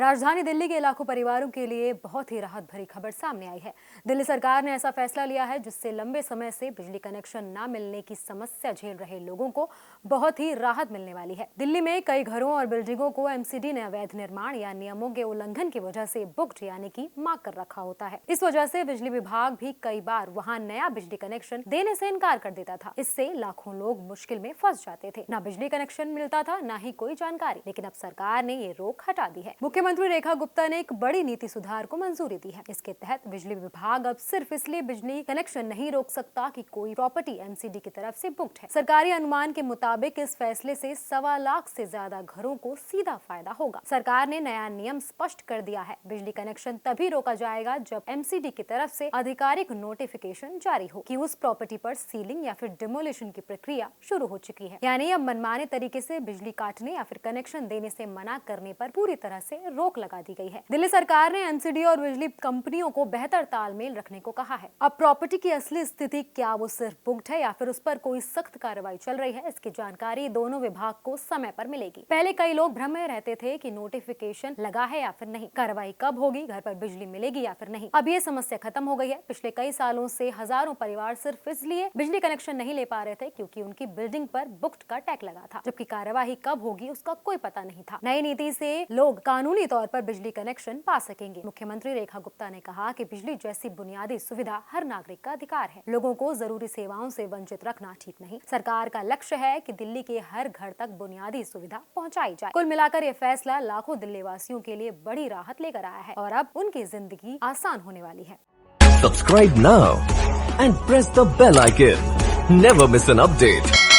राजधानी दिल्ली के लाखों परिवारों के लिए बहुत ही राहत भरी खबर सामने आई है। दिल्ली सरकार ने ऐसा फैसला लिया है जिससे लंबे समय से बिजली कनेक्शन न मिलने की समस्या झेल रहे लोगों को बहुत ही राहत मिलने वाली है। दिल्ली में कई घरों और बिल्डिंगों को एमसीडी ने अवैध निर्माण या नियमों के उल्लंघन की वजह से बुक्ड यानी कि मार्क कर रखा होता है। इस वजह से बिजली विभाग भी कई बार वहाँ नया बिजली कनेक्शन देने से इनकार कर देता था। इससे लाखों लोग मुश्किल में फंस जाते थे। न बिजली कनेक्शन मिलता था, न ही कोई जानकारी। लेकिन अब सरकार ने ये रोक हटा दी है। मुख्यमंत्री रेखा गुप्ता ने एक बड़ी नीति सुधार को मंजूरी दी है। इसके तहत बिजली विभाग अब सिर्फ इसलिए बिजली कनेक्शन नहीं रोक सकता कि कोई प्रॉपर्टी एमसीडी की तरफ से बुक्ड है। सरकारी अनुमान के मुताबिक इस फैसले से 1.25 लाख से ज्यादा घरों को सीधा फायदा होगा। सरकार ने नया नियम स्पष्ट कर दिया है। बिजली कनेक्शन तभी रोका जाएगा जब एमसीडी की तरफ से आधिकारिक नोटिफिकेशन जारी हो कि उस प्रॉपर्टी पर सीलिंग या फिर डिमोलिशन की प्रक्रिया शुरू हो चुकी है। यानी अब मनमाने तरीके से बिजली काटने या फिर कनेक्शन देने से मना करने पर पूरी तरह से रोक लगा दी गई है। दिल्ली सरकार ने एमसीडी और बिजली कंपनियों को बेहतर तालमेल रखने को कहा है। अब प्रॉपर्टी की असली स्थिति, क्या वो सिर्फ बुक्ड है या फिर उस पर कोई सख्त कार्रवाई चल रही है, इसकी जानकारी दोनों विभाग को समय पर मिलेगी। पहले कई लोग भ्रम में रहते थे कि नोटिफिकेशन लगा है या फिर नहीं, कार्रवाई कब होगी, घर पर बिजली मिलेगी या फिर नहीं। अब ये समस्या खत्म हो गई है। पिछले कई सालों से हजारों परिवार सिर्फ इसलिए बिजली कनेक्शन नहीं ले पा रहे थे क्योंकि उनकी बिल्डिंग पर बुक्ड का टैग लगा था, जबकि कार्यवाही कब होगी उसका कोई पता नहीं था। नई नीति से लोग कानूनी तौर पर बिजली कनेक्शन पा सकेंगे। मुख्यमंत्री रेखा गुप्ता ने कहा कि बिजली जैसी बुनियादी सुविधा हर नागरिक का अधिकार है। लोगों को जरूरी सेवाओं से वंचित रखना ठीक नहीं। सरकार का लक्ष्य है कि दिल्ली के हर घर तक बुनियादी सुविधा पहुंचाई जाए। कुल मिलाकर ये फैसला लाखों दिल्ली वासियों के लिए बड़ी राहत लेकर आया है और अब उनकी जिंदगी आसान होने वाली है। Subscribe now and press the bell icon. Never miss an update.